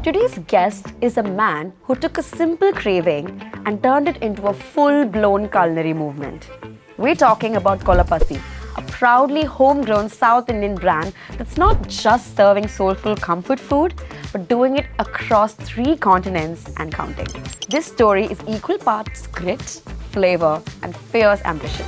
Today's guest is a man who took a simple craving and turned it into a full-blown culinary movement. We're talking about Kolapasi, a proudly homegrown South Indian brand that's not just serving soulful comfort food, but doing it across 3 continents and counting. This story is equal parts grit, flavor, and fierce ambition.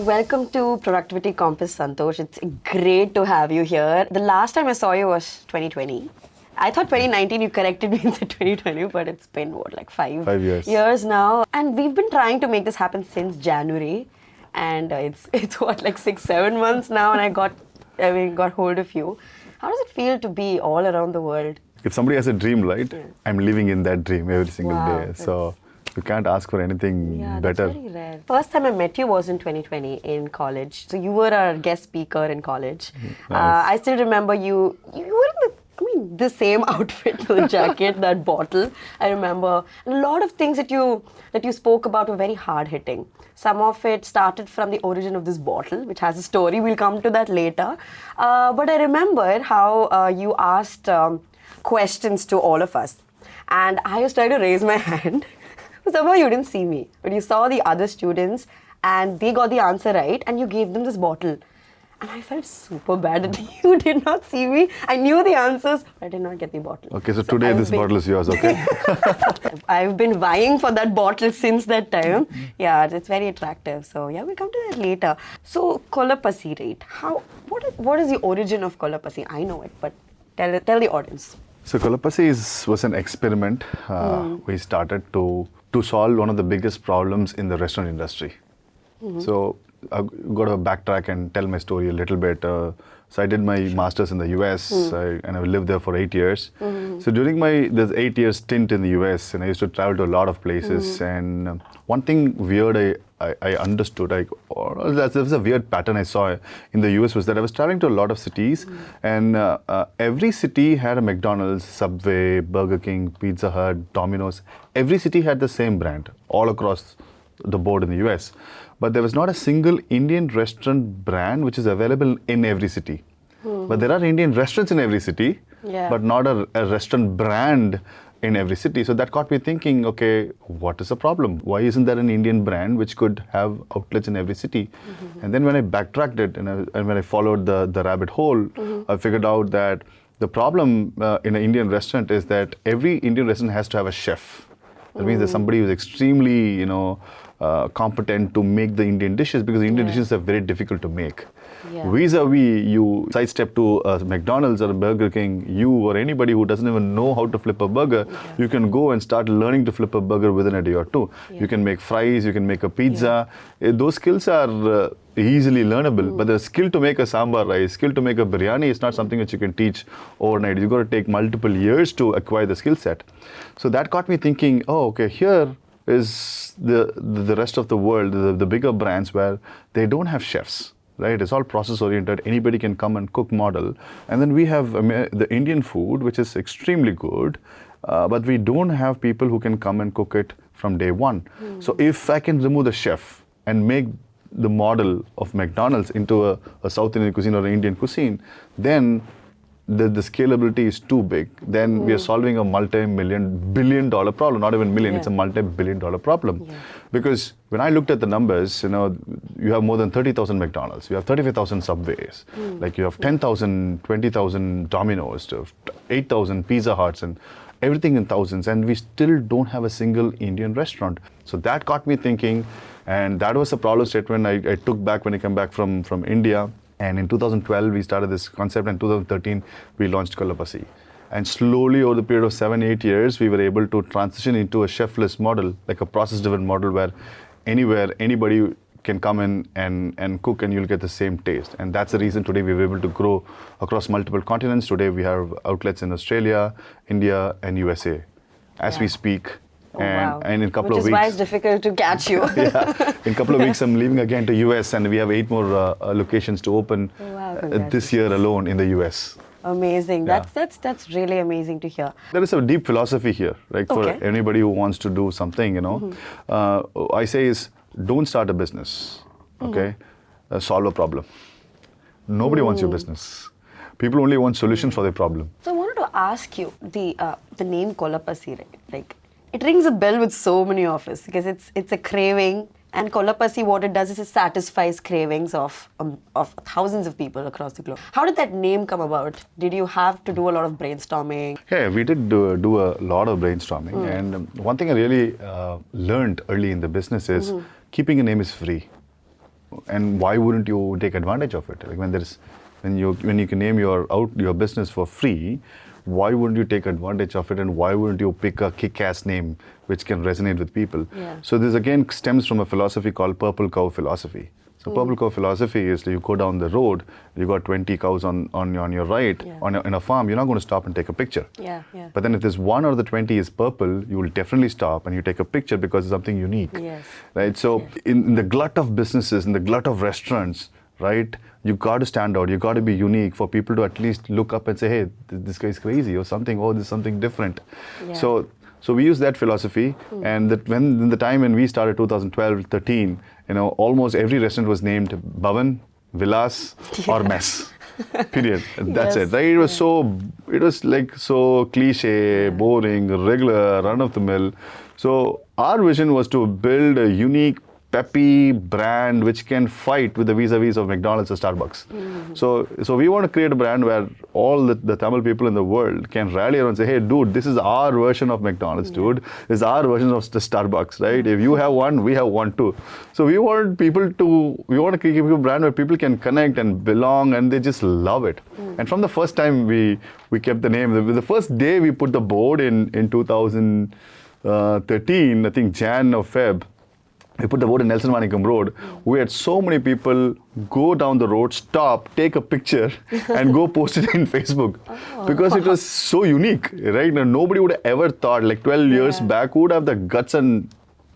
Welcome to Productivity Compass, Santhosh. It's great to have you here. The last time I saw you was 2020. I thought 2019, you corrected me and said 2020, but it's been what, like 5 years now. And we've been trying to make this happen since January. And it's what, like 6-7 months now, and I got hold of you. How does it feel to be all around the world? If somebody has a dream, right, I'm living in that dream every single day. So you can't ask for anything better. That's very rare. First time I met you was in 2020 in college. So you were a guest speaker in college. Nice. I still remember you were in the same outfit, the jacket, that bottle. I remember. And a lot of things that you spoke about were very hard hitting. Some of it started from the origin of this bottle, which has a story. We'll come to that later. But I remember how you asked questions to all of us. And I was trying to raise my hand. Somehow you didn't see me, but you saw the other students and they got the answer right and you gave them this bottle. And I felt super bad that you did not see me. I knew the answers, but I did not get the bottle. Okay, so today this bottle is yours, okay? I've been vying for that bottle since that time. Yeah, it's very attractive. So yeah, we'll come to that later. So Kolapasi, right? What is the origin of Kolapasi? I know it, but tell the audience. So Kolapasi was an experiment we started to solve one of the biggest problems in the restaurant industry. So I've got to backtrack and tell my story a little bit. So I did my master's in the US and I lived there for 8 years. So during this 8-year stint in the US, and I used to travel to a lot of places, and one thing weird I understood, there was a weird pattern I saw in the US, was that I was traveling to a lot of cities, and every city had a McDonald's, Subway, Burger King, Pizza Hut, Domino's. Every city had the same brand all across the board in the US. But there was not a single Indian restaurant brand which is available in every city. But there are Indian restaurants in every city, but not a restaurant brand in every city. So that got me thinking, okay, what is the problem? Why isn't there an Indian brand which could have outlets in every city? And then when I backtracked it and when I followed the rabbit hole, I figured out that the problem in an Indian restaurant is that every Indian restaurant has to have a chef. That means there's somebody who's extremely, competent to make the Indian dishes, because the Indian dishes are very difficult to make. Vis-a-vis, you sidestep to a McDonald's or a Burger King, you or anybody who doesn't even know how to flip a burger, you can go and start learning to flip a burger within a day or two. You can make fries, you can make a pizza. Those skills are easily learnable, but the skill to make a sambar rice, skill to make a biryani is not something that you can teach overnight. You've got to take multiple years to acquire the skill set. So that got me thinking, here is the rest of the world, the bigger brands where they don't have chefs, right? It's all process oriented. Anybody can come and cook model. And then we have the Indian food, which is extremely good, but we don't have people who can come and cook it from day one. So if I can remove the chef and make the model of McDonald's into a South Indian cuisine or an Indian cuisine, then the scalability is too big. Then we are solving a multi-billion-dollar problem. Not even million, it's a multi-billion-dollar problem. Because when I looked at the numbers, you have more than 30,000 McDonald's, you have 35,000 Subways, like you have 10,000, 20,000 Domino's, 8,000 Pizza Huts, and everything in thousands, and we still don't have a single Indian restaurant. So that got me thinking, and that was a problem statement I took back when I came back from India. And in 2012, we started this concept, and in 2013, we launched Kolapasi. And slowly, over the period of 7-8 years, we were able to transition into a chefless model, like a process-driven model where anybody can come in and cook and you'll get the same taste. And that's the reason today we were able to grow across multiple continents. Today, we have outlets in Australia, India, and USA. As we speak, And in a couple of weeks, which is why it's difficult to catch you. In a couple of weeks, I'm leaving again to US, and we have 8 more locations to open this year alone in the US. Amazing. Yeah. That's really amazing to hear. There is a deep philosophy here, right? For Okay. anybody who wants to do something, I say is don't start a business, okay? Solve a problem. Nobody wants your business. People only want solutions for their problem. So I wanted to ask you the name Kolapasi, right? Like it rings a bell with so many of us because it's a craving, and Kolapasi, what it does is it satisfies cravings of thousands of people across the globe. How did that name come about? Did you have to do a lot of brainstorming? Yeah, we did do a lot of brainstorming, and one thing I really learned early in the business is keeping a name is free, and why wouldn't you take advantage of it? Like when you can name your business for free, why wouldn't you take advantage of it, and why wouldn't you pick a kick-ass name which can resonate with people? Yeah. So this again stems from a philosophy called purple cow philosophy. So purple cow philosophy is that you go down the road, you got 20 cows on your right, Yeah. in a farm, you're not going to stop and take a picture. Yeah, yeah. But then if this one or the 20 is purple, you will definitely stop and you take a picture because it's something unique. Yes. Right? So in the glut of businesses, in the glut of restaurants, right, you got to stand out, you got to be unique for people to at least look up and say, hey, this guy's crazy or something, oh, this is something different. Yeah. So we use that philosophy, and that in the time when we started 2012, 13, almost every restaurant was named Bhavan, Vilas, or Mess. Period. That's Yes. it. Right? It was like so cliche, boring, regular, run of the mill. So our vision was to build a unique, peppy brand which can fight with the vis-a-vis of McDonald's or Starbucks. So we want to create a brand where all the Tamil people in the world can rally around and say, hey, dude, this is our version of McDonald's, dude. This is our version of the Starbucks, right? If you have one, we have one too. So we want to create a brand where people can connect and belong, and they just love it. And from the first time we kept the name, the first day we put the board in 2013, I think Jan or Feb, we put the board in Nelson Manikam Road. We had so many people go down the road, stop, take a picture, and go post it in Facebook. Because it was so unique, right? Now, nobody would have ever thought, like 12 years back, who would have the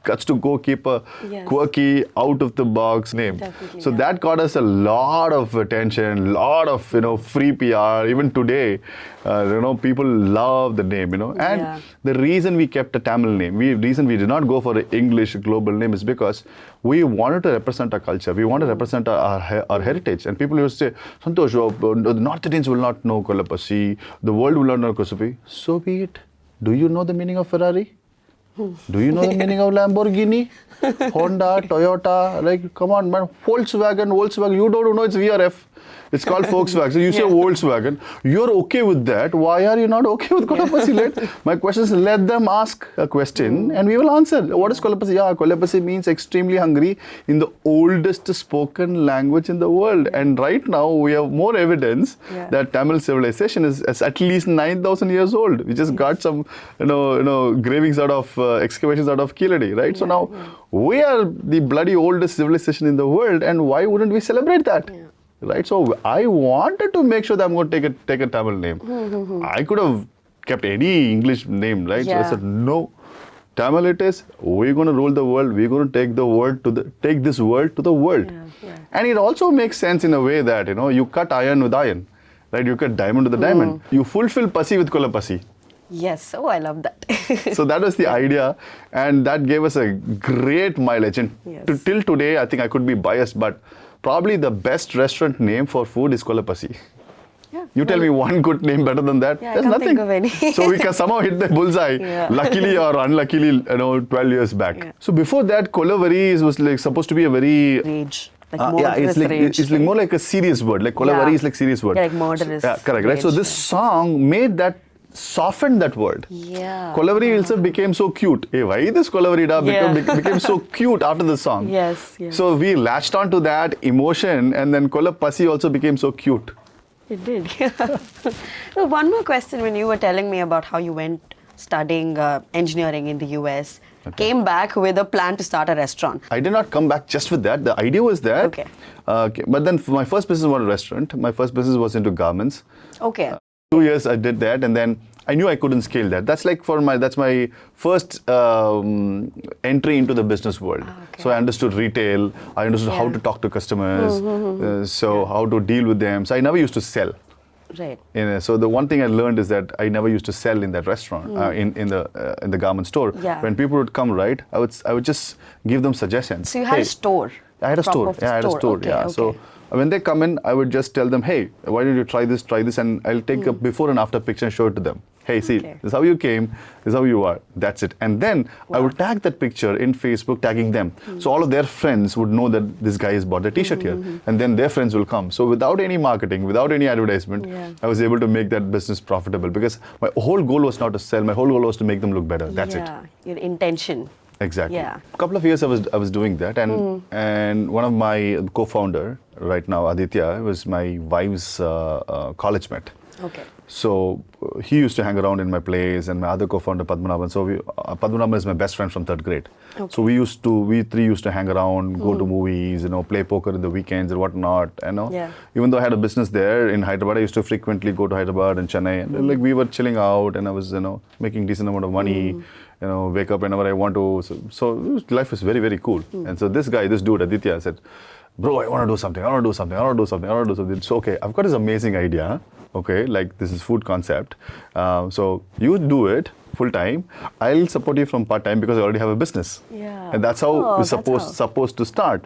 guts to go keep a quirky, out of the box name. Definitely, So that got us a lot of attention, lot of free PR. Even today, people love the name. And the reason we kept a Tamil name, reason we did not go for an English global name is because we wanted to represent our culture. We want to represent our heritage. And people used to say, Santhosh, the North Indians will not know Kolapasi, the world will not know Kolapasi. So be it. Do you know the meaning of Ferrari? Do you know the meaning of Lamborghini? Honda, Toyota, like, come on, man. Volkswagen, you don't know it's VRF. It's called Volkswagen. So you say Volkswagen. You're okay with that. Why are you not okay with Kolapasi? My question is, let them ask a question and we will answer. What is Kolapasi? Yeah, Kolapasi means extremely hungry in the oldest spoken language in the world. And right now we have more evidence that Tamil civilization is at least 9,000 years old. We just got some, gravings out of excavations out of Kiladi, right? So now we are the bloody oldest civilization in the world, and why wouldn't we celebrate that? Right, so I wanted to make sure that I'm going to take a Tamil name. I could have kept any English name, right? So I said, no, Tamil it is. We're going to rule the world. We're going to take this world to the world. And it also makes sense in a way that you cut iron with iron, right? You cut diamond with the diamond. You fulfill Pasi with Kolapasi. Yes, oh, I love that. So that was the idea, and that gave us a great mileage. And till today, I think I could be biased, but probably the best restaurant name for food is Kolapasi. You tell me one good name better than that. Yeah, There's I can't nothing. think of any. So we can somehow hit the bullseye, luckily or unluckily, 12 years back. So before that, Kolavari was like supposed to be a very Rage. It's like more like a serious word. Like Kolavari is like serious word. Yeah, like murderous. Yeah, correct. Right. So this song made that. Softened that word. Yeah. Kolavari itself became so cute. Hey, why this Kolavari became so cute after the song? Yes. So we latched on to that emotion, and then Kolapasi also became so cute. It did. So one more question. When you were telling me about how you went studying engineering in the US, came back with a plan to start a restaurant. I did not come back just with that. The idea was that. Okay. But then my first business was a restaurant. My first business was into garments. Okay. 2 years I did that, and then I knew I couldn't scale that. That's my first entry into the business world. So I understood retail. I understood how to talk to customers. How to deal with them. So I never used to sell. Right. So the one thing I learned is that I never used to sell in that restaurant, in the garment store. Yeah. When people would come, right, I would just give them suggestions. So you had a store? I had a store. Proper Yeah, I had a store. Okay, Yeah. okay. So when they come in, I would just tell them, hey, why don't you try this, and I'll take a before and after picture and show it to them. Hey, see, Okay. this is how you came, this is how you are. That's it. And then I would tag that picture in Facebook, tagging them. So all of their friends would know that this guy has bought a T-shirt here, and then their friends will come. So without any marketing, without any advertisement, I was able to make that business profitable because my whole goal was not to sell. My whole goal was to make them look better. That's it. Your intention. Exactly. Yeah. A couple of years I was doing that, and one of my co-founder right now, Aditya, was my wife's college mate. Okay. So he used to hang around in my place, and my other co-founder Padmanabhan. So Padmanabhan is my best friend from third grade. Okay. So we three used to hang around, go to movies, play poker in the weekends and whatnot. Yeah. Even though I had a business there in Hyderabad, I used to frequently go to Hyderabad and Chennai, and like we were chilling out, and I was making decent amount of money. Wake up whenever I want to. So life was very, very cool. And so this dude, Aditya, said, bro, I want to do something. So, okay, I've got this amazing idea. Okay, like this is food concept. So you do it full time. I'll support you from part time because I already have a business. Yeah. And that's how it's supposed to start.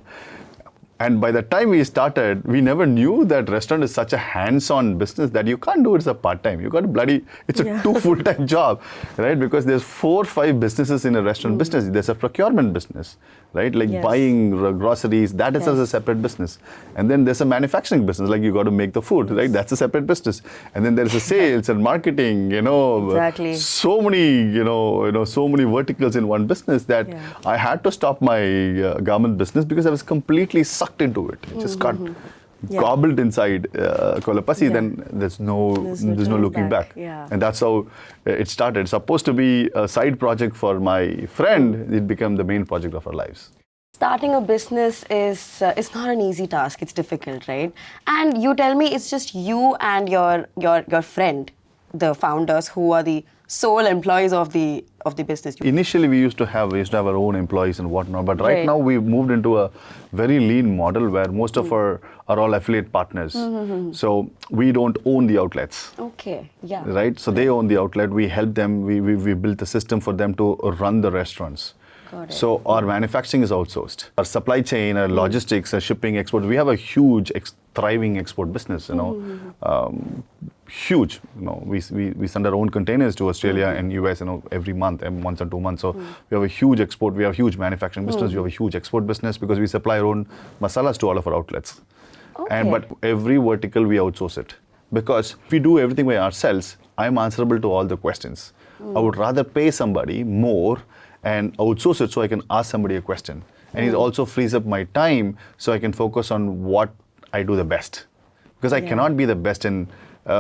And by the time we started, we never knew that restaurant is such a hands-on business that you can't do it as a part-time. You got to it's a 2 full-time job, right? Because there's 4 or 5 businesses in a restaurant business. There's a procurement business, right? Like buying groceries, that is as a separate business. And then there's a manufacturing business, like you got to make the food, right? That's a separate business. And then there's a sales and marketing, Exactly. so many, so many verticals in one business that I had to stop my garment business because I was completely sucked into it. It just got gobbled inside Kolapasi. Then there's no looking back. Yeah. And that's how it started. It's supposed to be a side project for my friend. It became the main project of our lives. Starting a business is not an easy task. It's difficult, right? And you tell me it's just you and your friend, the founders, who are the sole employees of the business. Initially, we used to have our own employees and whatnot, but right now we've moved into a very lean model where most of our are all affiliate partners. So we don't own the outlets. Okay, yeah. Right? So they own the outlet. We help them. We built a system for them to run the restaurants. Got it. So our manufacturing is outsourced. Our supply chain, our logistics, our shipping, export. We have a huge, thriving export business. Huge. We send our own containers to Australia and US. Every month, once or 2 months. So we have a huge export. We have a huge manufacturing business. We have a huge export business because we supply our own masalas to all of our outlets. Okay. But every vertical we outsource it because if we do everything by ourselves, I'm answerable to all the questions. I would rather pay somebody more and outsource it so I can ask somebody a question. And it also frees up my time so I can focus on what I do the best. Because I cannot be the best in,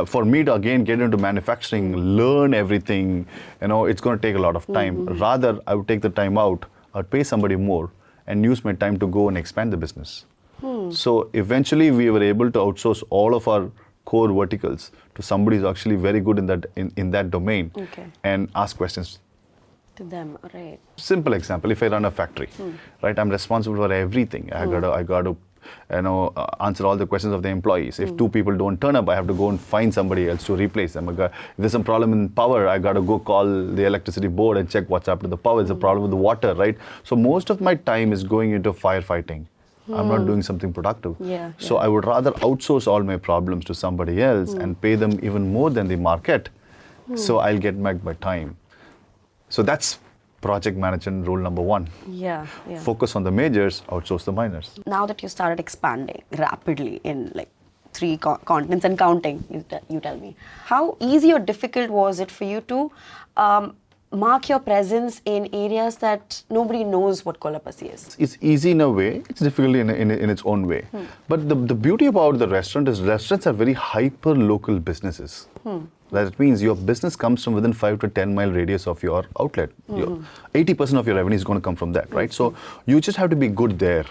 for me to again get into manufacturing, learn everything, it's going to take a lot of time. Rather, I would take the time out, I'd pay somebody more and use my time to go and expand the business. So eventually we were able to outsource all of our core verticals to somebody who's actually very good in that domain and ask questions to them, right? Simple example, if I run a factory, right, I'm responsible for everything. I got to answer all the questions of the employees. If 2 people don't turn up, I have to go and find somebody else to replace them. If there's some problem in power, I got to go call the electricity board and check what's up to the power. There's a problem with the water, right? So most of my time is going into firefighting. I'm not doing something productive. So I would rather outsource all my problems to somebody else and pay them even more than the market. So I'll get back my time. So that's project management rule number 1. Focus on the majors, outsource the minors. Now that you started expanding rapidly in like 3 continents and counting, you tell me, how easy or difficult was it for you to mark your presence in areas that nobody knows what Kolapasi is? It's easy in a way, it's difficult in its own way. But the beauty about the restaurant is restaurants are very hyper-local businesses. That means your business comes from within 5 to 10 mile radius of your outlet. 80% of your revenue is going to come from that, right? So you just have to be good there.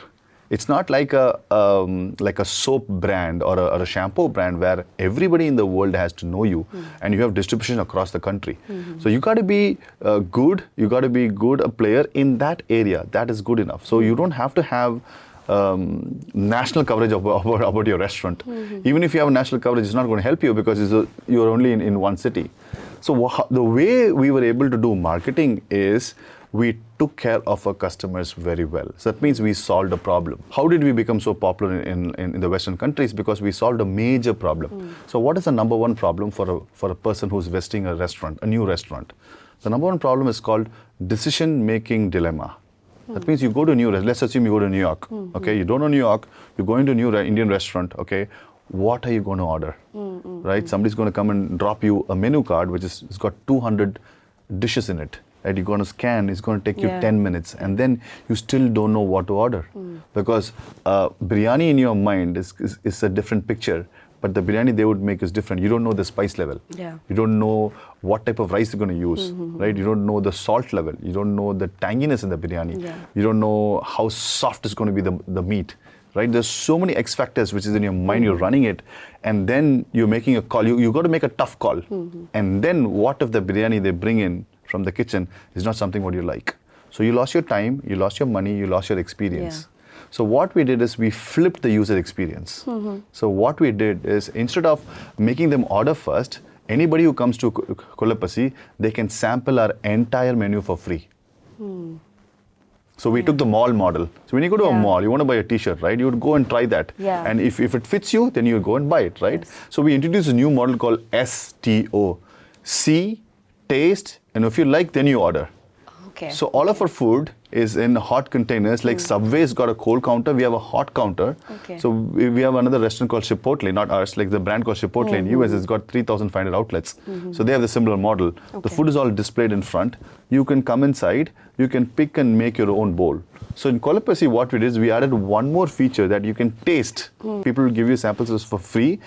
It's not like a soap brand or a shampoo brand where everybody in the world has to know you and you have distribution across the country. So you got to be good. You got to be a player in that area. That is good enough. So you don't have to have national coverage about your restaurant. Even if you have national coverage, it's not going to help you because you're only in one city. So the way we were able to do marketing is we took care of our customers very well. So that means we solved a problem. How did we become so popular in the Western countries? Because we solved a major problem. So what is the number one problem for a person who's visiting a restaurant, a new restaurant? The number one problem is called decision-making dilemma. That means you go to a new restaurant. Let's assume you go to New York. Okay, you don't know New York. You're going to a new Indian restaurant. Okay, what are you going to order? Right? Somebody's going to come and drop you a menu card which is it's got 200 dishes in it. Right? You're going to scan. It's going to take you 10 minutes, and then you still don't know what to order because biryani in your mind is a different picture. But the biryani they would make is different. You don't know the spice level. Yeah. You don't know what type of rice you're going to use, right? You don't know the salt level. You don't know the tanginess in the biryani. Yeah. You don't know how soft is going to be the meat, right? There's so many X factors which is in your mind. You're running it, and then you're making a call. You got to make a tough call. And then what if the biryani they bring in from the kitchen is not something what you like? So you lost your time, you lost your money, you lost your experience. Yeah. So what we did is we flipped the user experience. So what we did is instead of making them order first, anybody who comes to Kolapasi, they can sample our entire menu for free. So we took the mall model. So when you go to a mall, you want to buy a t-shirt, right? You would go and try that. Yeah. And if it fits you, then you would go and buy it, right? Yes. So we introduced a new model called STO. See, taste, and if you like, then you order. Okay. So all of our food is in hot containers. Like Subway's got a cold counter, we have a hot counter. Okay. So we have another restaurant called Chipotle, not ours, like the brand called Chipotle in US. It's got 3,500 outlets. So they have the similar model. The food is all displayed in front. You can come inside, you can pick and make your own bowl. So in Kolapasi, what we did is we added one more feature that you can taste. People will give you samples for free,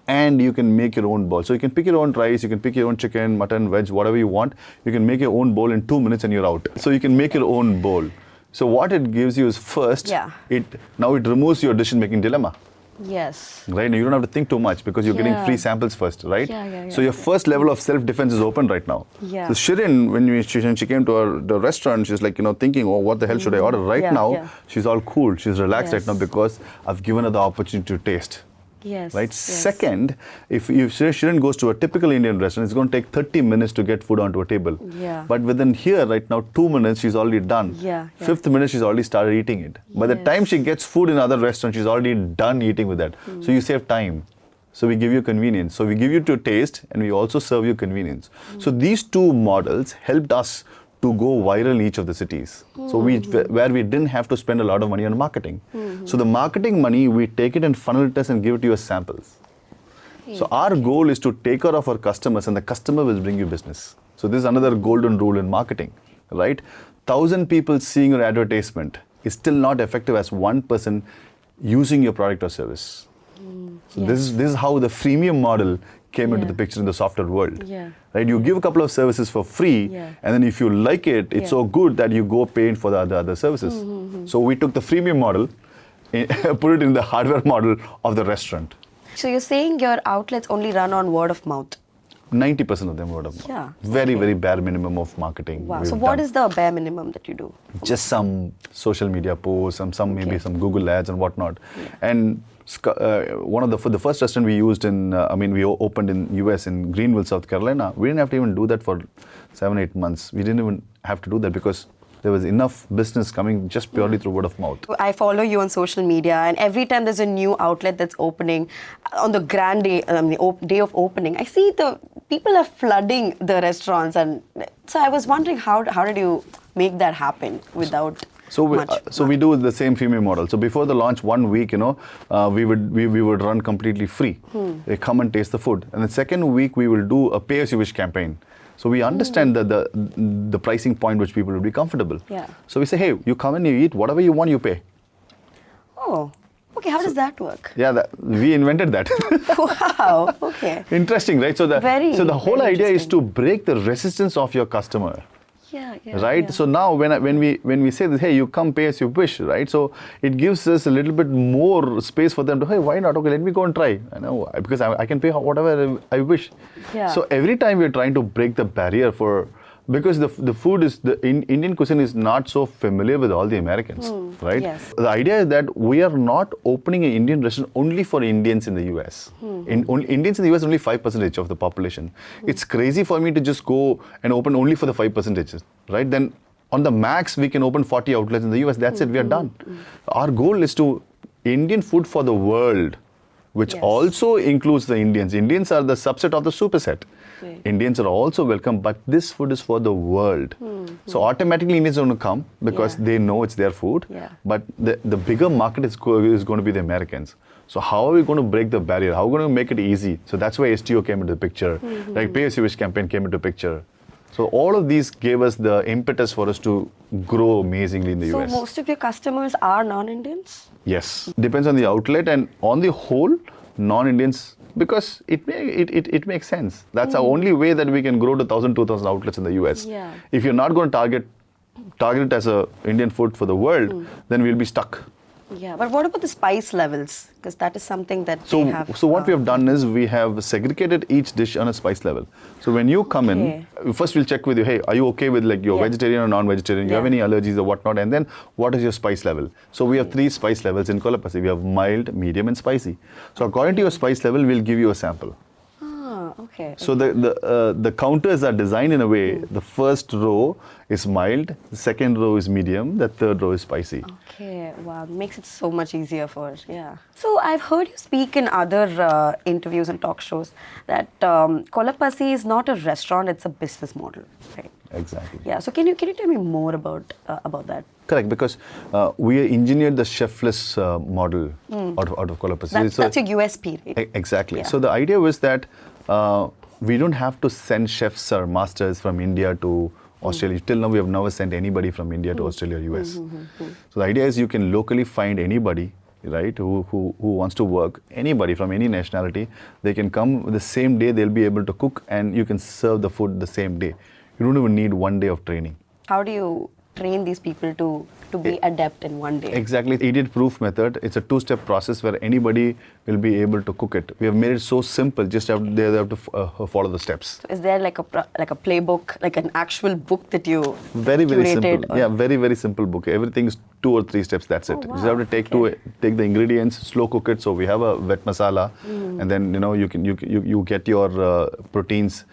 and you can make your own bowl. So you can pick your own rice, you can pick your own chicken, mutton, veg, whatever you want. You can make your own bowl in 2 minutes and you're out. So you can make your own bowl. So what it gives you is first, now it removes your decision-making dilemma. Yes. Right? Now you don't have to think too much because you're getting free samples first, right? Yeah. So your first level of self-defense is open right now. Yeah. So Shirin, when she came to the restaurant, she's like, thinking, oh, what the hell should I order? Right now, she's all cool. She's relaxed right now because I've given her the opportunity to taste. Yes. Right? Yes. Second, if Shirin goes to a typical Indian restaurant, it's going to take 30 minutes to get food onto a table. Yeah. But within here, right now, 2 minutes, she's already done. Yeah. Fifth minute, she's already started eating it. By the time she gets food in other restaurants, she's already done eating with that. So you save time. So we give you convenience. So we give you to taste, and we also serve you convenience. So these two models helped us to go viral in each of the cities. So where we didn't have to spend a lot of money on marketing. So the marketing money, we take it and funnel it as and give it to you as samples. So our goal is to take care of our customers, and the customer will bring you business. So this is another golden rule in marketing, right? 1,000 people seeing your advertisement is still not effective as one person using your product or service. So this is how the freemium model came into the picture in the software world. Right? You give a couple of services for free, and then if you like it, it's so good that you go pay for the other services. So we took the freemium model, put it in the hardware model of the restaurant. So you're saying your outlets only run on word of mouth? 90% of them word of mouth. Yeah. Very bare minimum of marketing. Wow. So what is the bare minimum that you do? Just some social media posts, some maybe some Google ads and whatnot. And one of the first restaurant we used we opened in US in Greenville, South Carolina. We didn't have to even do that for 7-8 months. We didn't even have to do that because there was enough business coming just purely through word of mouth. I follow you on social media, and every time there's a new outlet that's opening, on the grand day, the day of opening, I see the people are flooding the restaurants, and so I was wondering how did you make that happen without we do the same freemium model. So before the launch, 1 week, we would run completely free. They come and taste the food, and the second week we will do a pay as you wish campaign. So we understand the pricing point which people will be comfortable. Yeah. So we say, hey, you come and you eat whatever you want, you pay. Oh, okay. How does that work? Yeah, we invented that. Wow. Okay. Interesting, right? So the whole idea is to break the resistance of your customer. Yeah. Right. Yeah. So now when we say this, hey, you come pay as you wish, right? So it gives us a little bit more space for them to, hey, why not? Okay, let me go and try. I know because I can pay whatever I wish. Yeah. So every time we're trying to break the barrier for Because the food is Indian cuisine is not so familiar with all the Americans, right? Yes. The idea is that we are not opening an Indian restaurant only for Indians in the US. Indians in the US are only 5% of the population. It's crazy for me to just go and open only for the 5%, right? Then on the max we can open 40 outlets in the US. That's it. We are done. Our goal is to Indian food for the world, which Yes. also includes the Indians. Indians are the subset of the superset. Right. Indians are also welcome, but this food is for the world. So automatically Indians are going to come because Yeah. they know it's their food. Yeah. But the bigger market is going to be the Americans. So how are we going to break the barrier? How are we going to make it easy? So that's why STO came into the picture. Like Pay As You Wish campaign came into picture. So all of these gave us the impetus for us to grow amazingly in the So US. most of your customers are non-Indians? Yes, depends on the outlet, and on the whole, non-Indians, because it makes sense. That's the only way that we can grow to 1,000, 2,000 outlets in the US. Yeah. If you're not going to target it as a Indian food for the world, then we'll be stuck. Yeah, but what about the spice levels? Because that is something that So, they have. so what we have done is we have segregated each dish on a spice level. So when you come in, first we'll check with you, hey, are you okay with like you're Yeah. vegetarian or non-vegetarian? You have Yeah. any allergies or whatnot? And then what is your spice level? So we have 3 spice levels in Kolapasi. We have mild, medium and spicy. So according to your spice level, we'll give you a sample. Ah, okay. So the counters are designed in a way, the first row is mild, the second row is medium, the third row is spicy. Okay, wow, makes it so much easier for, yeah. So I've heard you speak in other interviews and talk shows that Kolapasi is not a restaurant, it's a business model, right? Exactly. Yeah, so can you tell me more about that? Correct, because we engineered the chefless model out of Kolapasi. That's your USP, right? Exactly. Yeah. So the idea was that we don't have to send chefs or masters from India to Australia. Till now, we have never sent anybody from India to Australia or US. So the idea is you can locally find anybody, right, who wants to work, anybody from any nationality. They can come the same day, they'll be able to cook, and you can serve the food the same day. You don't even need 1 day of training. How do you train these people to be adept in one day? Exactly. Idiot proof method. It's a 2-step process where anybody will be able to cook it. We have made it so simple. Just they have to follow the steps. So is there like a playbook, like an actual book that you Very curated? simple. Yeah, very simple book. Everything is 2 or 3 steps. That's it. Oh, You just have to wow. take the ingredients, slow cook it. So we have a wet masala, and then you get your proteins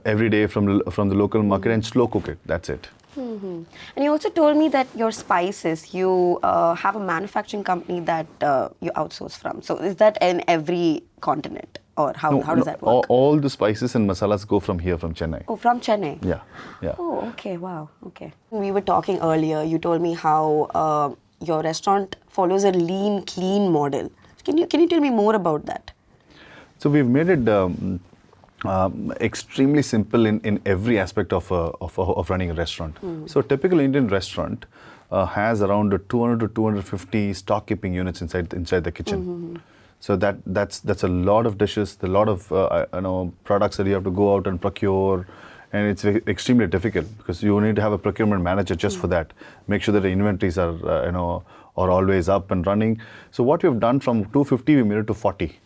every day from the local market and slow cook it. That's it. And you also told me that your spices, you have a manufacturing company that you outsource from. So is that in every continent, or how does that work? All the spices and masalas go from here, from Chennai. Oh, from Chennai. Yeah. Oh, okay. Wow. Okay. We were talking earlier. You told me how your restaurant follows a lean, clean model. Can you tell me more about that? So we've made it extremely simple in every aspect of running a restaurant. So a typical Indian restaurant has around 200 to 250 stock keeping units inside the kitchen. So that's a lot of dishes, a lot of products that you have to go out and procure, and it's extremely difficult because you need to have a procurement manager just for that. Make sure that the inventories are always up and running. So what we've done, from 250 we made it to 40.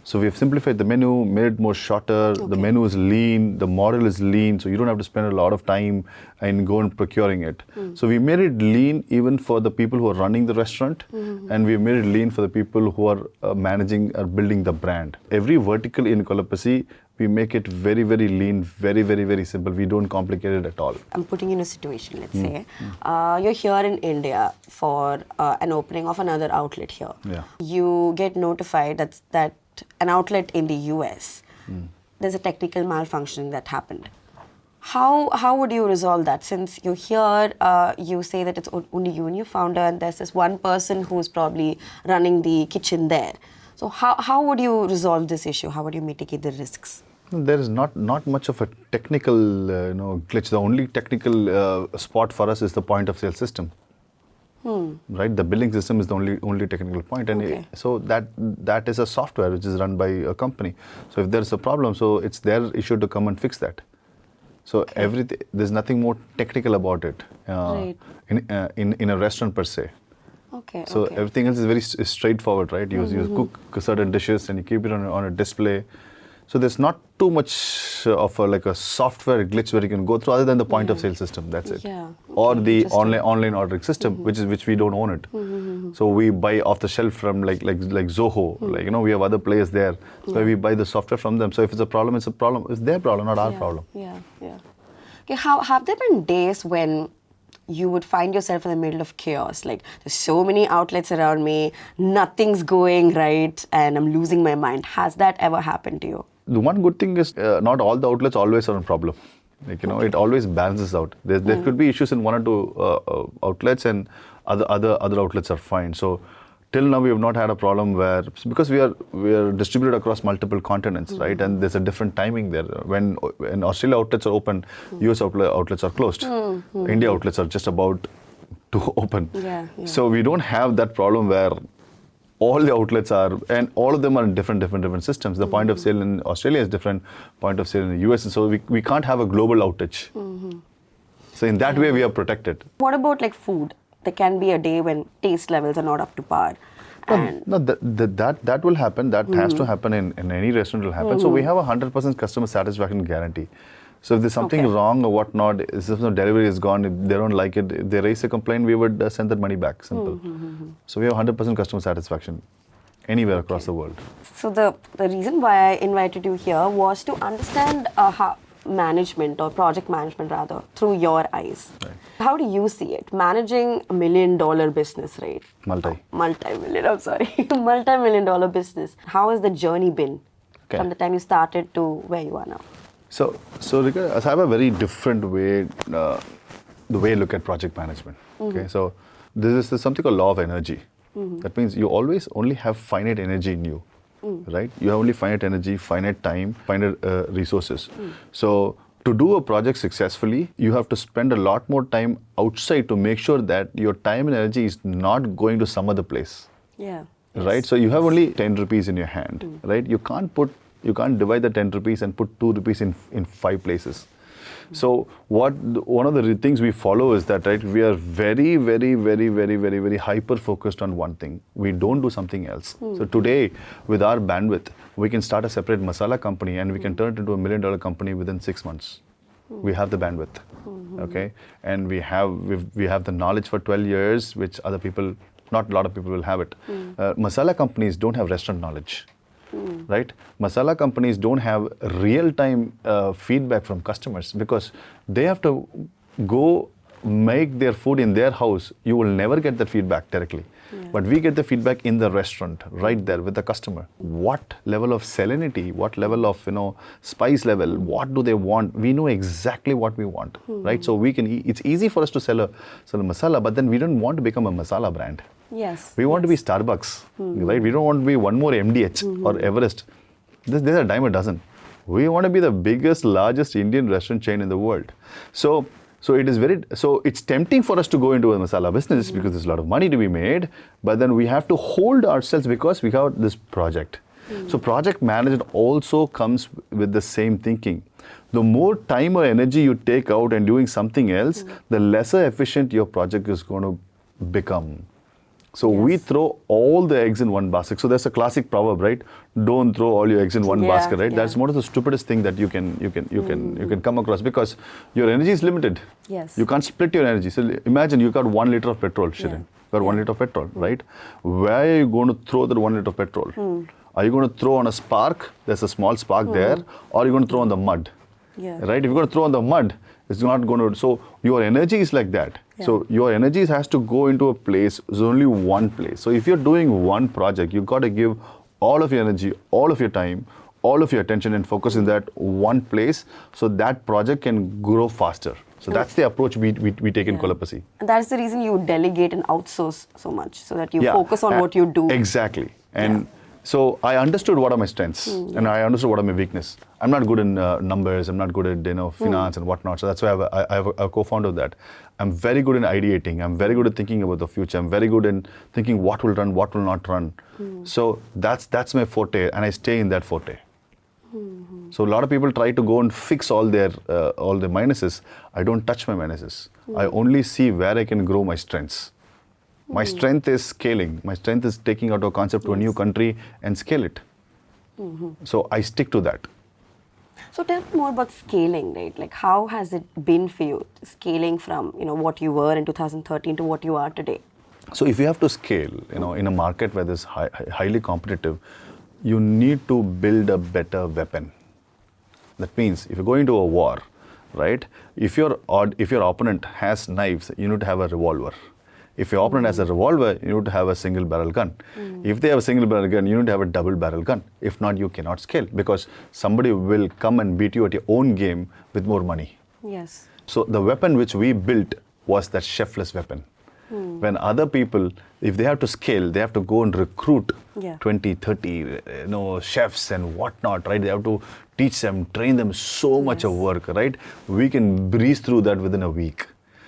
So we've simplified the menu, made it more shorter. The menu is lean, the model is lean, so you don't have to spend a lot of time in going procuring it. So we made it lean even for the people who are running the restaurant, and we made it lean for the people who are managing or building the brand. Every vertical in Kolapasi, we make it very, very lean, very simple. We don't complicate it at all. I'm putting you in a situation, let's say. You're here in India for an opening of another outlet here. Yeah. You get notified that an outlet in the US, there's a technical malfunction that happened. How would you resolve that? Since you're here, you say that it's only you and your founder, and there's this one person who's probably running the kitchen there. So how would you resolve this issue? How would you mitigate the risks? There is not much of a technical glitch. The only technical spot for us is the point of sale system. Right, the billing system is the only technical point, and so that is a software which is run by a company. So if there is a problem, so it's their issue to come and fix that. So everything, there's nothing more technical about it in a restaurant per se. So everything else is very straightforward, right? You cook certain dishes and you keep it on a display. So there's not too much of like a software glitch where you can go through other than the point of sale system. That's it. Yeah. Or Okay, the interesting. online ordering system, which we don't own it. So we buy off the shelf from like Zoho. Like we have other players there. So we buy the software from them. So if it's a problem, it's a problem. It's their problem, not our problem. Yeah. Okay, have there been days when you would find yourself in the middle of chaos? Like, there's so many outlets around me, nothing's going right, and I'm losing my mind. Has that ever happened to you? The one good thing is not all the outlets always are a problem. Like it always balances out. There could be issues in one or two outlets, and other outlets are fine. So till now we have not had a problem where, because we are distributed across multiple continents, right? And there's a different timing there. When Australia outlets are open, US outlets are closed. India outlets are just about to open. Yeah. So we don't have that problem where all the outlets are, and all of them are in different systems. The point of sale in Australia is different, point of sale in the US, and so we can't have a global outage. So in that way, we are protected. What about like food? There can be a day when taste levels are not up to par. And No, that will happen. That has to happen in any restaurant. Will happen. So we have a 100% customer satisfaction guarantee. So if there's something wrong or whatnot, if the delivery is gone, if they don't like it, if they raise a complaint, we would send that money back. Simple. So we have 100% customer satisfaction anywhere across the world. so the reason why I invited you here was to understand how management, or project management rather, through your eyes. Right. How do you see it? Managing $1 million business, right? Multi-million, I'm sorry. Multi-million dollar business. How has the journey been from the time you started to where you are now? So Rika, I have a very different way, the way I look at project management. Okay, so there's something called law of energy. That means you always only have finite energy in you, right? You have only finite energy, finite time, finite resources. So to do a project successfully, you have to spend a lot more time outside to make sure that your time and energy is not going to some other place. Yeah. Right? So you have only 10 rupees in your hand, right? You can't divide the 10 rupees and put 2 rupees in 5 places. So one of the things we follow is that, right, we are very, very, very, very, very, very hyper focused on one thing. We don't do something else. So today, with our bandwidth, we can start a separate masala company and we can turn it into $1 million company within 6 months. We have the bandwidth, okay? And we have the knowledge for 12 years, which other people, not a lot of people will have it. Masala companies don't have restaurant knowledge. Right? Masala companies don't have real-time feedback from customers because they have to go make their food in their house. You will never get that feedback directly. But we get the feedback in the restaurant, right there with the customer. What level of salinity, what level of spice level, what do they want? We know exactly what we want, right? So we can. It's easy for us to sell a masala, but then we don't want to become a masala brand. Yes. We want to be Starbucks, right? We don't want to be one more MDH or Everest. There's a dime a dozen. We want to be the biggest, largest Indian restaurant chain in the world. So it's tempting for us to go into a masala business because there's a lot of money to be made, but then we have to hold ourselves because we have this project. So project management also comes with the same thinking. The more time or energy you take out and doing something else, the lesser efficient your project is going to become. So we throw all the eggs in one basket. So there's a classic proverb, right? Don't throw all your eggs in one basket, right? That's one of the stupidest thing that you can come across because your energy is limited. Yes. You can't split your energy. So imagine you got 1 liter of petrol, Shirin. You got 1 liter of petrol, right? Where are you going to throw that 1 liter of petrol? Are you going to throw on a spark? There's a small spark there, or are you going to throw on the mud? Right? If you're going to throw on the mud, it's not going to. So your energy is like that. So your energy has to go into a place. There's only one place. So if you're doing one project, you've got to give all of your energy, all of your time, all of your attention and focus in that one place so that project can grow faster. So that's the approach we take in Kolapasi. And that's the reason you delegate and outsource so much, so that you focus on what you do. Exactly. And so I understood what are my strengths and I understood what are my weakness. I'm not good in numbers. I'm not good at finance and whatnot. So that's why I have a co-founder of that. I'm very good in ideating. I'm very good at thinking about the future. I'm very good in thinking what will run, what will not run. So that's my forte, and I stay in that forte. So a lot of people try to go and fix all their minuses. I don't touch my minuses. I only see where I can grow my strengths. My strength is scaling. My strength is taking out a concept to a new country and scale it. So I stick to that. So tell me more about scaling, right? Like how has it been for you, scaling from, what you were in 2013 to what you are today? So if you have to scale, in a market where this highly competitive, you need to build a better weapon. That means if you're going to a war, right? If your opponent has knives, you need to have a revolver. If your opponent has a revolver, you need to have a single barrel gun. If they have a single barrel gun, you need to have a double barrel gun. If not, you cannot scale because somebody will come and beat you at your own game with more money. Yes. So the weapon which we built was that chefless weapon. When other people, if they have to scale, they have to go and recruit 20, 30, chefs and whatnot, right? They have to teach them, train them so much of work, right? We can breeze through that within a week.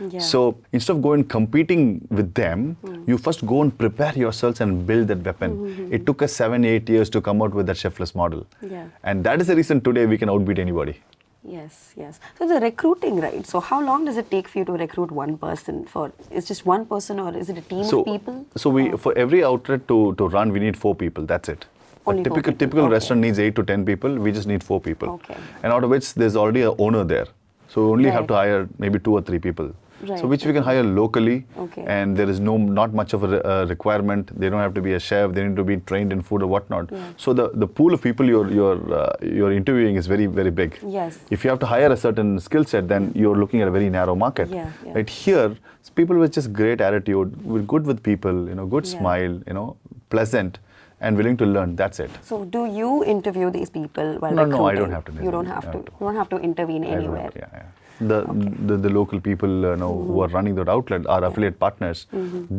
Yeah. So instead of going competing with them, you first go and prepare yourselves and build that weapon. It took us 7-8 years to come out with that chefless model. Yeah. And that is the reason today we can outbeat anybody. Yes, yes. So the recruiting, right? So how long does it take for you to recruit one person? Is just one person or is it a team of people? So for every outlet to run, we need 4 people. That's it. Only A 4 people. typical Okay. restaurant needs 8 to 10 people. We just need 4 people. Okay. And out of which there's already an owner there. So we only have Right. to hire maybe 2 or 3 people. Right. So which we can hire locally. Okay. And there is not much of a requirement. They don't have to be a chef. They need to be trained in food or whatnot. Yeah. So the pool of people you're interviewing is very, very big. Yes. If you have to hire a certain skill set, then you're looking at a very narrow market. Yeah. Right here, people with just great attitude, with good with people, good Yeah. smile, pleasant, and willing to learn. That's it. So do you interview these people while No, recruiting? I don't have to. You don't have to. You don't have to intervene I don't anywhere. have- yeah. The local people who are running that outlet, our affiliate partners,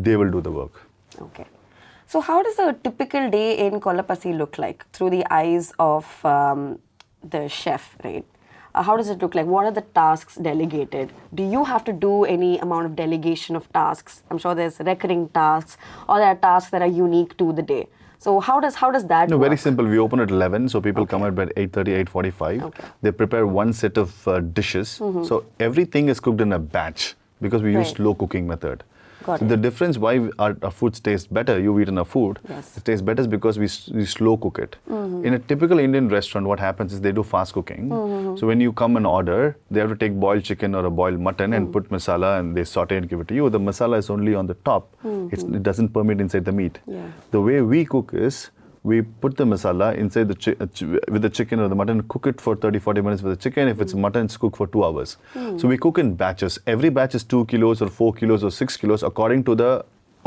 they will do the work. Okay. So how does a typical day in Kolapasi look like through the eyes of the chef, right? How does it look like? What are the tasks delegated? Do you have to do any amount of delegation of tasks? I'm sure there's recurring tasks or there are tasks that are unique to the day. So how does that No, work? very simple. We open at 11, so people come at 8:30, 8:45. Okay. They prepare one set of dishes. So everything is cooked in a batch because we use Right. slow cooking method. Got So it. the difference why our food tastes better, you eat in our food, Yes. it tastes better is because we slow cook it. In a typical Indian restaurant, what happens is they do fast cooking. So when you come and order, they have to take boiled chicken or a boiled mutton and put masala and they saute and give it to you. The masala is only on the top. It doesn't permeate inside the meat. Yeah. The way we cook is, we put the masala inside with the chicken or the mutton, cook it for 30-40 minutes with the chicken. If it's mutton, it's cooked for 2 hours. So we cook in batches. Every batch is 2 kilos or 4 kilos or 6 kilos according to the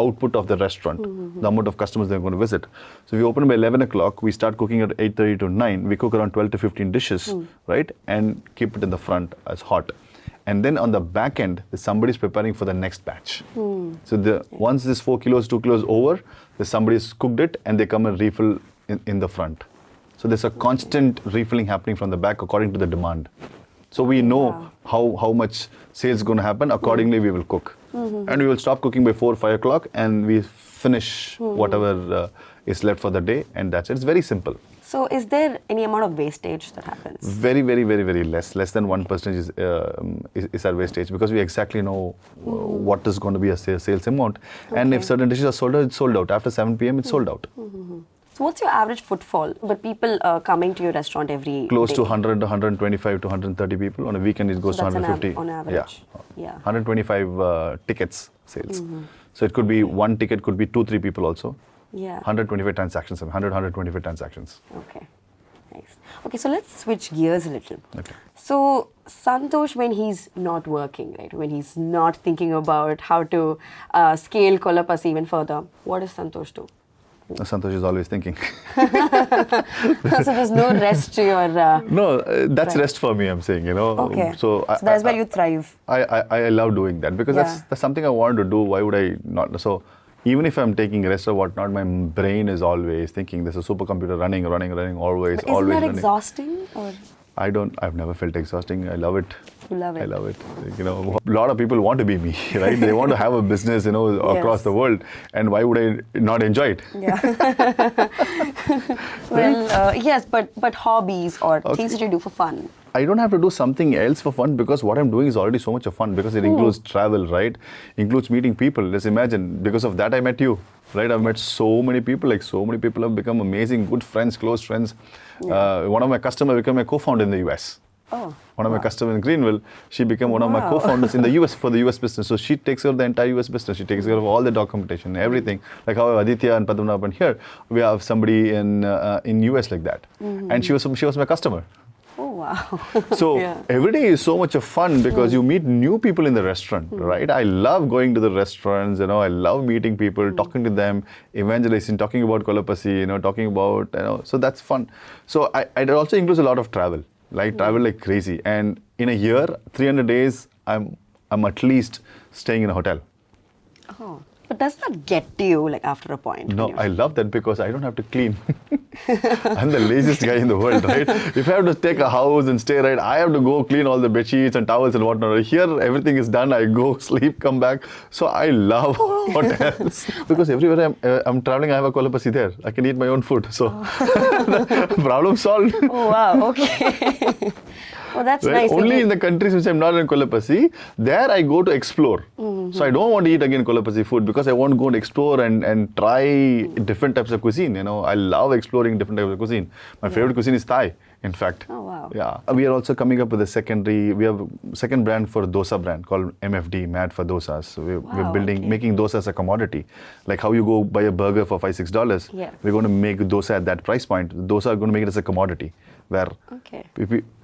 output of the restaurant, the amount of customers they're going to visit. So we open by 11 o'clock, we start cooking at 8:30 to 9. We cook around 12 to 15 dishes, right? And keep it in the front as hot. And then on the back end, somebody's preparing for the next batch. So once this 4 kilos, 2 kilos over, somebody's cooked it and they come and refill in the front. So there's a constant refilling happening from the back according to the demand. So we know how much sales is going to happen. Accordingly, we will cook. And we will stop cooking by 4 or 5 o'clock and we finish whatever is left for the day. And that's it. It's very simple. So is there any amount of wastage that happens? Very, very, very, very less. Less than 1% is our wastage because we exactly know what is going to be a sales amount. And if certain dishes are sold out, it's sold out. After 7 p.m., it's sold out. So what's your average footfall? But people coming to your restaurant every Close day? to 100 to 125 to 130 people. On a weekend, it goes So to that's 150. on average. Yeah. 125 tickets sales. So it could be one ticket, could be 2-3 people also. Yeah. 125 transactions, 125 transactions. Okay. Nice. Okay, so let's switch gears a little. Okay. So Santhosh, when he's not working, right, when he's not thinking about how to scale Kolapasi even further, what does Santhosh do? Santhosh is always thinking. So there's no rest to your... No, that's Right. rest for me, I'm saying, Okay. So that's where you thrive. I love doing that because Yeah. that's something I wanted to do. Why would I not? So even if I'm taking rest or whatnot, my brain is always thinking there's a supercomputer running, always, But isn't always that running. exhausting? Or I've never felt exhausting. I love it. you love it? I love it. A lot of people want to be me, right? They want to have a business, across Yes. the world. And why would I not enjoy it? Yeah. Well, yes, but hobbies or things that you do for fun. I don't have to do something else for fun because what I'm doing is already so much of fun because it includes travel, right? Includes meeting people. Let's imagine, because of that I met you, right? I've met so many people, like so many people have become amazing, good friends, close friends. One of my customers became a co-founder in the US. Oh, One of my customers in Greenville, she became one of my co-founders in the US for the US business. So she takes care of the entire US business. She takes care of all the documentation, everything. Like how Aditya and Padmanabhan here, we have somebody in US like that, and she was my customer. Oh wow! So every day is so much of fun because you meet new people in the restaurant, right? I love going to the restaurants. I love meeting people, talking to them, evangelizing, talking about Kolapasi. Talking about So that's fun. So it also includes a lot of travel. Like travel like crazy, and in a year, 300 days, I'm at least staying in a hotel. Oh, but does that get to you like after a point? No, I love that because I don't have to clean. I'm the laziest guy in the world, right? If I have to take a house and stay, right, I have to go clean all the bed sheets and towels and whatnot. Here, everything is done. I go sleep, come back. So I love hotels because everywhere I'm traveling, I have a Kolapasi there. I can eat my own food. So problem solved. Oh wow! Okay. Oh, that's right? nice. Only in the countries which I'm not in Kolapasi, there I go to explore. So I don't want to eat again Kolapasi food because I want to go and explore and try different types of cuisine. I love exploring different types of cuisine. My favorite cuisine is Thai, in fact. Oh wow. Yeah. We are also coming up with we have a second brand for dosa brand called MFD, Mad for Dosas. So we're making dosa as a commodity. Like how you go buy a burger for $5, $6. Yeah. We're going to make dosa at that price point. Dosa are going to make it as a commodity. Where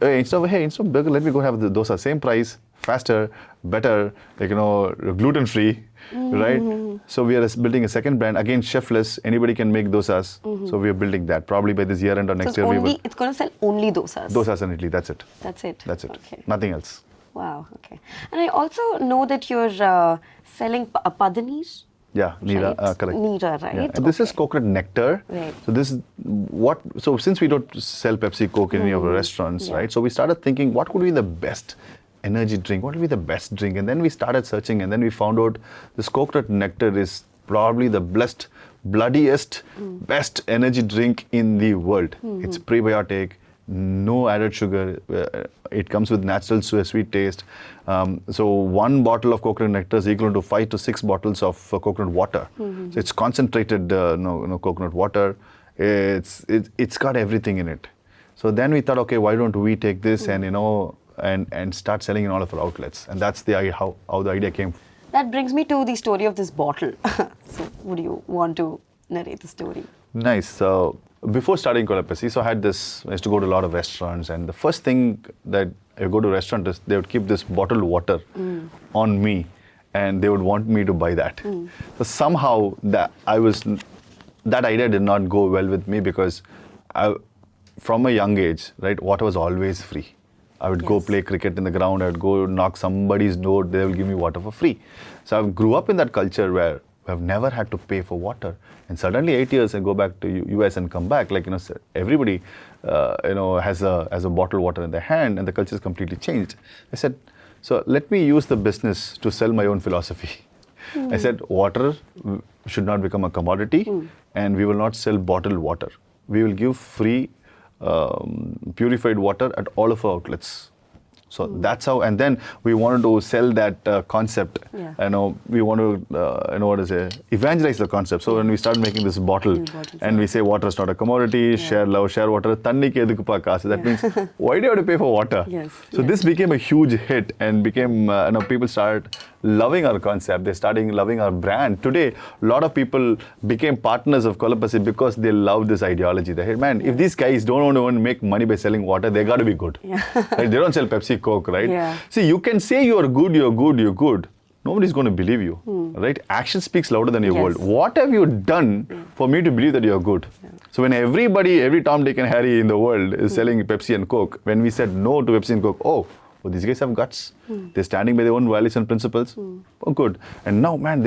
instead of burger, let me go have the dosa, same price, faster, better, gluten free, right? So we are building a second brand, again chefless, anybody can make dosas. So we are building that. Probably by this year end or next year it's going to sell only dosas. Dosas and idli, that's it. That's it. Okay. Nothing else. Wow, okay. And I also know that you're selling padanis. Yeah, Neera, right? correct. Neera, right? Yeah. And this is coconut nectar. Right. So this is so since we don't sell Pepsi, Coke in any of our restaurants, right? So we started thinking, what could be the best energy drink? What would be the best drink? And then we started searching, and then we found out this coconut nectar is probably the bloodiest, best energy drink in the world. It's prebiotic, no added sugar. It comes with natural sweet taste. So one bottle of coconut nectar is equal to 5 to 6 bottles of coconut water. So it's concentrated coconut water. It's got everything in it. So then we thought, okay, why don't we take this and start selling in all of our outlets? And that's how the idea came. That brings me to the story of this bottle. So would you want to narrate the story? Nice. So before starting Kolapasi, so I used to go to a lot of restaurants, and the first thing that I go to a restaurant is they would keep this bottled water on me, and they would want me to buy that. So somehow that idea did not go well with me because from a young age, right, water was always free. I would go play cricket in the ground, I would go knock somebody's door, they will give me water for free. So I grew up in that culture where I've never had to pay for water. And suddenly 8 years I go back to US and come back, everybody has a bottled water in their hand, and the culture is completely changed. I said, so let me use the business to sell my own philosophy. I said, water should not become a commodity, and we will not sell bottled water. We will give free purified water at all of our outlets. So that's how, and then we wanted to sell that concept. We want to, evangelize the concept. So when we started making this bottle, and we say water is not a commodity, share love, share water, tanni ke edukku pa kaasu. That means, why do you have to pay for water? So this became a huge hit, and became, people started loving our concept. They started loving our brand. Today, a lot of people became partners of Kolapasi because they love this ideology. They said, man, if these guys don't want to make money by selling water, they got to be good. Right? They don't sell Pepsi, Coke, right? See, you can say you're good. Nobody's going to believe you, right? Action speaks louder than your word. What have you done for me to believe that you're good? So when every Tom, Dick and Harry in the world is selling Pepsi and Coke, when we said no to Pepsi and Coke, oh, these guys have guts. They're standing by their own values and principles. Oh, good. And now, man,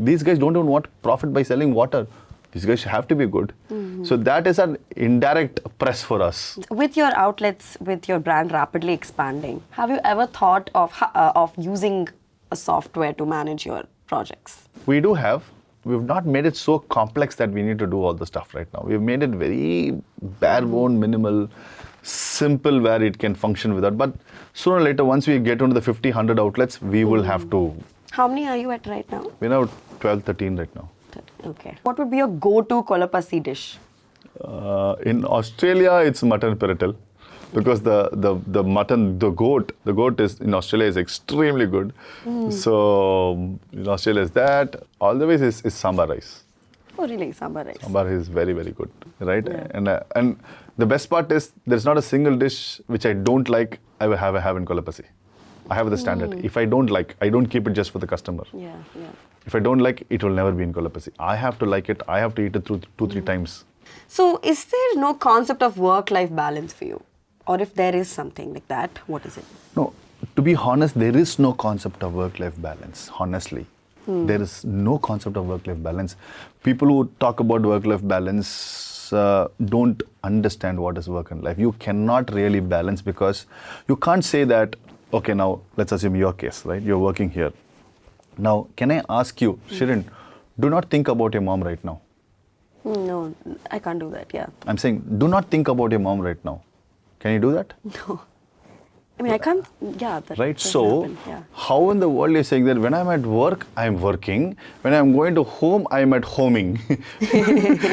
these guys don't even want profit by selling water. These guys have to be good. So that is an indirect press for us. With your outlets, with your brand rapidly expanding, have you ever thought of using a software to manage your projects? We do have. We've not made it so complex that we need to do all the stuff right now. We've made it very bare bone, minimal, simple where it can function without. But sooner or later, once we get into the 50, 100 outlets, we will have to. How many are you at right now? We're now 12, 13 right now. Okay. What would be your go-to Kolapasi dish? In Australia, it's mutton perotel. Because the mutton, the goat is in Australia is extremely good. So in Australia is that. All the ways is sambar rice. Oh really, sambar rice. Sambar is very, very good, right? Yeah. And the best part is there's not a single dish which I don't like. I will have in Kolapasi. I have the standard. If I don't like, I don't keep it just for the customer. Yeah. If I don't like, it will never be in Kolapasi. I have to like it. I have to eat it through 2-3 times. So is there no concept of work-life balance for you? Or if there is something like that, what is it? No, to be honest, there is no concept of work-life balance, honestly. There is no concept of work-life balance. People who talk about work-life balance don't understand what is work and life. You cannot really balance because you can't say that, okay, now let's assume your case, right? You're working here. Now, can I ask you, Shirin, do not think about your mom right now. No, I can't do that, yeah. I'm saying, do not think about your mom right now. Can you do that? No. I mean, I can't, yeah. That right, doesn't so happen, yeah. how in the world are you saying that when I'm at work, I'm working, when I'm going to home, I'm at homing,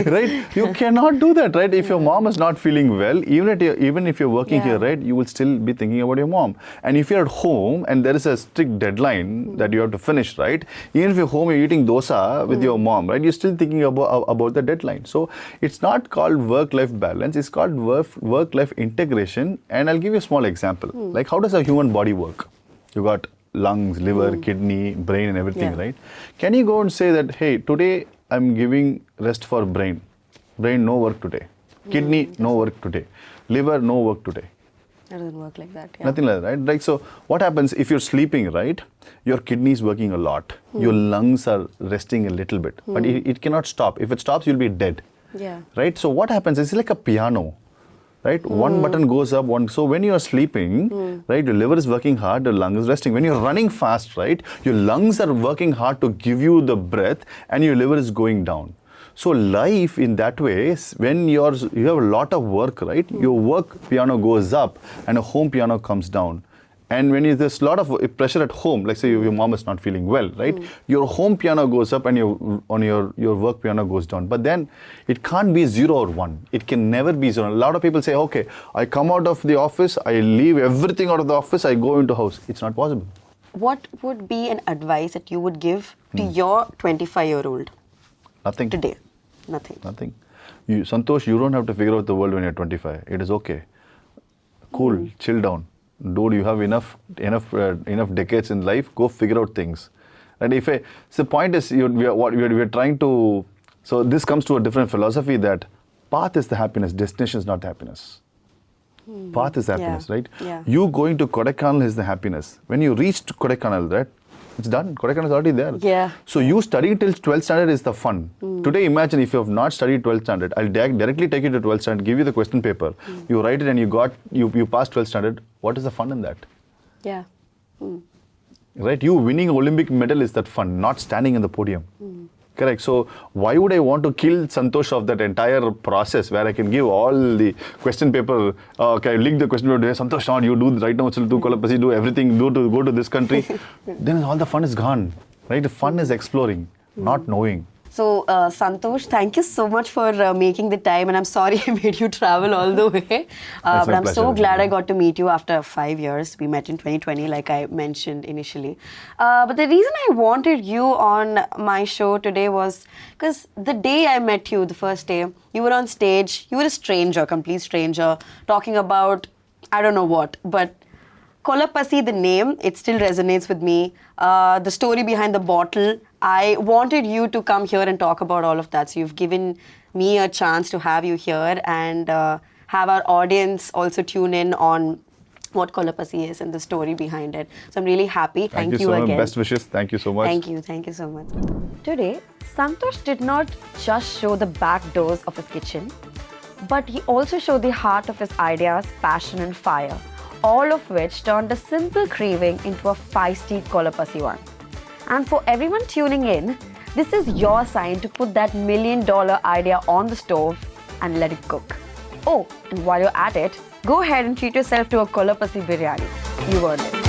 right? You cannot do that, right? If your mom is not feeling well, even if you're working here, right, you will still be thinking about your mom. And if you're at home and there is a strict deadline that you have to finish, right? Even if you're home, you're eating dosa with your mom, right? You're still thinking about the deadline. So it's not called work-life balance, it's called work-life integration. And I'll give you a small example. Like, how does a human body work? You got lungs, liver, kidney, brain and everything, right? Can you go and say that, hey, today I'm giving rest for brain. Brain, no work today. Kidney, no work today. Liver, no work today. It doesn't work like that, yeah. Nothing like that, right? Like, so what happens if you're sleeping, right? Your kidney is working a lot. Your lungs are resting a little bit. But it cannot stop. If it stops, you'll be dead. Yeah. Right? So what happens? It's like a piano. Right? One button goes up, so when you are sleeping, right, your liver is working hard, your lung is resting. When you're running fast, right, your lungs are working hard to give you the breath and your liver is going down. So life in that way is when you have a lot of work, right, your work piano goes up and a home piano comes down. And when there's a lot of pressure at home, like say your mom is not feeling well, right? Your home piano goes up and your work piano goes down. But then it can't be 0 or 1. It can never be 0. A lot of people say, okay, I come out of the office, I leave everything out of the office, I go into house. It's not possible. What would be an advice that you would give to your 25-year-old? Nothing. Today? Nothing. Nothing. Santhosh, you don't have to figure out the world when you're 25. It is okay. Cool. Chill down. Dude, you have enough decades in life. Go figure out things. And so the point is, we're trying to. So this comes to a different philosophy that path is the happiness, destination is not the happiness. Path is the happiness, right? Yeah. You going to Kodaikanal is the happiness. When you reach Kodaikanal, right? It's done. Kodaikanal is already there. Yeah. So you studying till 12th standard is the fun. Today, imagine if you have not studied 12th standard, I'll directly take you to 12th standard, give you the question paper. You write it and you passed 12th standard. What is the fun in that? Yeah. Right? You winning Olympic medal is that fun, not standing in the podium. Correct. So why would I want to kill Santhosh of that entire process where I can give all the question paper, okay, link the question paper, Santhosh, now you do right now, do Kolapasi, do everything, go to this country. Then all the fun is gone. Right? The fun is exploring, not knowing. So, Santhosh, thank you so much for making the time, and I'm sorry I made you travel all the way. But I'm so glad I got to meet you after 5 years. We met in 2020, like I mentioned initially. But the reason I wanted you on my show today was because the day I met you, the first day, you were on stage, you were a stranger, complete stranger, talking about, I don't know what, but Kolapasi, the name, it still resonates with me. The story behind the bottle, I wanted you to come here and talk about all of that. So you've given me a chance to have you here and have our audience also tune in on what Kolapasi is and the story behind it. So I'm really happy. Thank you so again. much. Best wishes. Thank you so much. Thank you so much. Today, Santhosh did not just show the back doors of his kitchen, but he also showed the heart of his ideas, passion and fire, all of which turned a simple craving into a feisty Kolapasi one. And for everyone tuning in, this is your sign to put that $1 million idea on the stove and let it cook. Oh, and while you're at it, Go ahead and treat yourself to a Kolapasi biryani. You earned it.